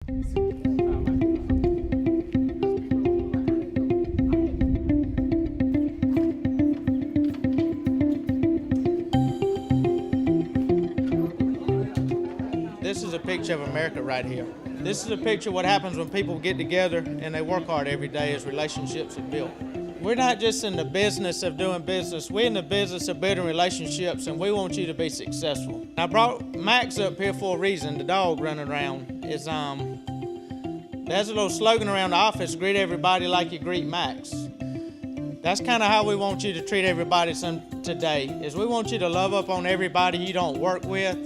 This is a picture of America right here. This is a picture of what happens when people get together and they work hard every day as relationships are built. We're not just in the business of doing business, we're in the business of building relationships, and we want you to be successful. I brought Max up here for a reason, the dog running around. There's a little slogan around the office, greet everybody like you greet Max. That's kind of how we want you to treat everybody today, is we want you to love up on everybody you don't work with.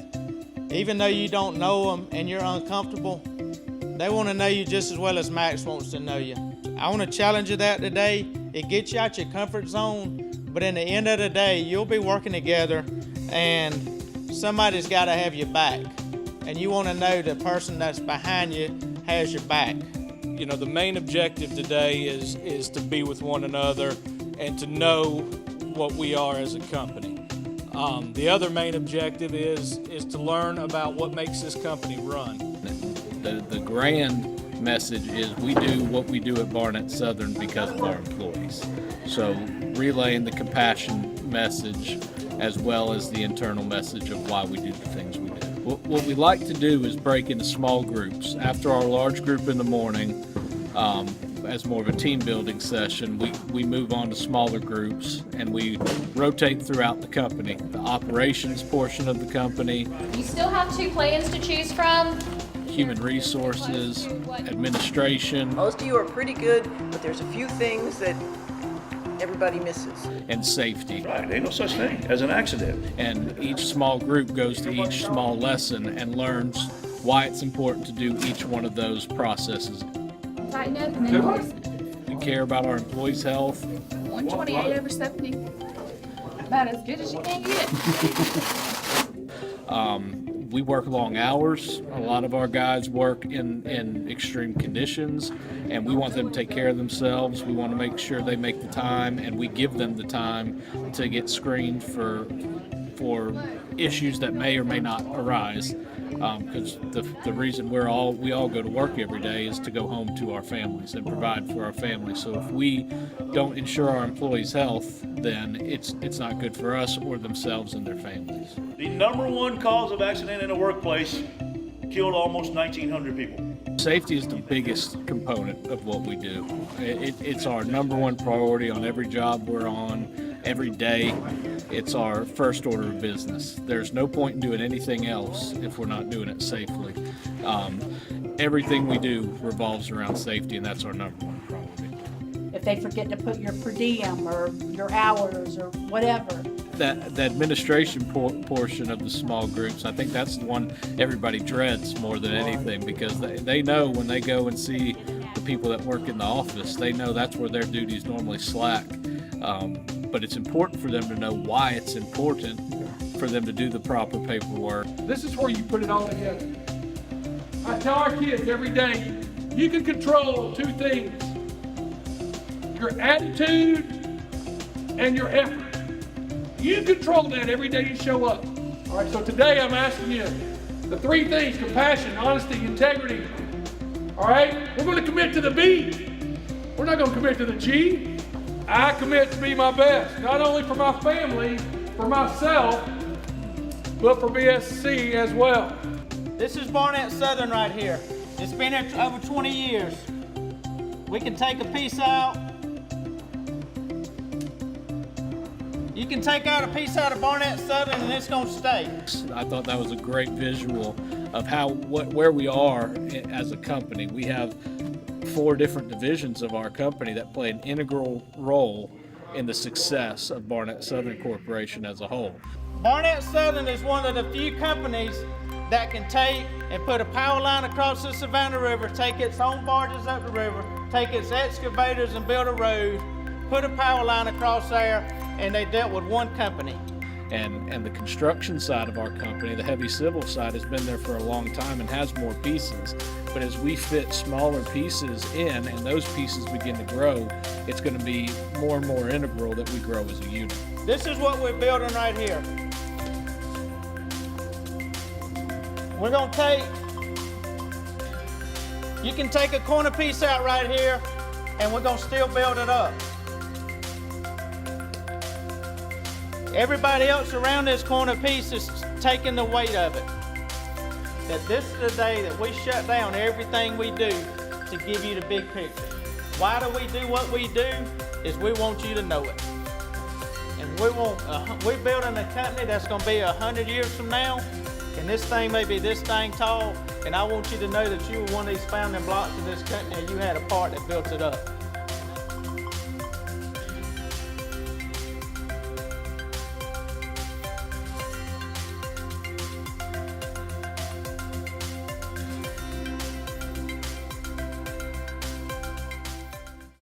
Even though you don't know them and you're uncomfortable, they want to know you just as well as Max wants to know you. I want to challenge you that today. It gets you out your comfort zone, but in the end of the day, you'll be working together and somebody's got to have your back. And you want to know the person that's behind you has your back. You know, the main objective today is to be with one another and to know what we are as a company. The other main objective is to learn about what makes this company run. The grand message is we do what we do at Barnett Southern because of our employees. So relaying the compassion message as well as the internal message of why we do the things we do. What we like to do is break into small groups. After our large group in the morning, as more of a team building session, we move on to smaller groups and we rotate throughout the company. The operations portion of the company. You still have 2 plans to choose from. Human resources, administration. Most of you are pretty good, but there's a few things that everybody misses. And safety. Right, ain't no such thing as an accident. And each small group goes to each small lesson and learns why it's important to do each one of those processes. Tighten up and then loosen. We care about our employees' health. 128/70. About as good as you can get. We work long hours. A lot of our guys work in extreme conditions, and we want them to take care of themselves. We want to make sure they make the time, and we give them the time to get screened for issues that may or may not arise. Because the reason we all go to work every day is to go home to our families and provide for our families. So if we don't ensure our employees' health, then it's not good for us or themselves and their families. The number one cause of accident in the workplace killed almost 1,900 people. Safety is the biggest component of what we do. It's our number one priority on every job we're on, every day. It's our first order of business. There's no point in doing anything else if we're not doing it safely. Everything we do revolves around safety, and that's our number one priority. If they forget to put your per diem or your hours or whatever. The administration portion of the small groups, I think that's the one everybody dreads more than anything, because they know when they go and see the people that work in the office, they know that's where their duties normally slack. But it's important for them to know why it's important for them to do the proper paperwork. This is where you put it all together. I tell our kids every day, you can control 2 things: your attitude and your effort. You control that every day you show up. All right, so today I'm asking you the 3 things: compassion, honesty, integrity. All right, we're going to commit to the B. We're not going to commit to the G. I commit to be my best, not only for my family, for myself, but for BSC as well. This is Barnett Southern right here. It's been here over 20 years. We can take a piece out. You can take out a piece out of Barnett Southern and it's going to stay. I thought that was a great visual of where we are as a company. We have 4 different divisions of our company that play an integral role in the success of Barnett Southern Corporation as a whole. Barnett Southern is one of the few companies that can take and put a power line across the Savannah River, take its own barges up the river, take its excavators and build a road, put a power line across there, and they dealt with one company. And the construction side of our company, the heavy civil side, has been there for a long time and has more pieces. But as we fit smaller pieces in and those pieces begin to grow, it's going to be more and more integral that we grow as a unit. This is what we're building right here. We're going to take You can take a corner piece out right here, and we're gonna still build it up. Everybody else around this corner piece is taking the weight of it. That this is the day that we shut down everything we do to give you the big picture. Why do we do what we do? Is we want you to know it. And we're building a company that's gonna be 100 years from now, and this thing may be this thing tall, and I want you to know that you were one of these founding blocks of this company and you had a part that built it up.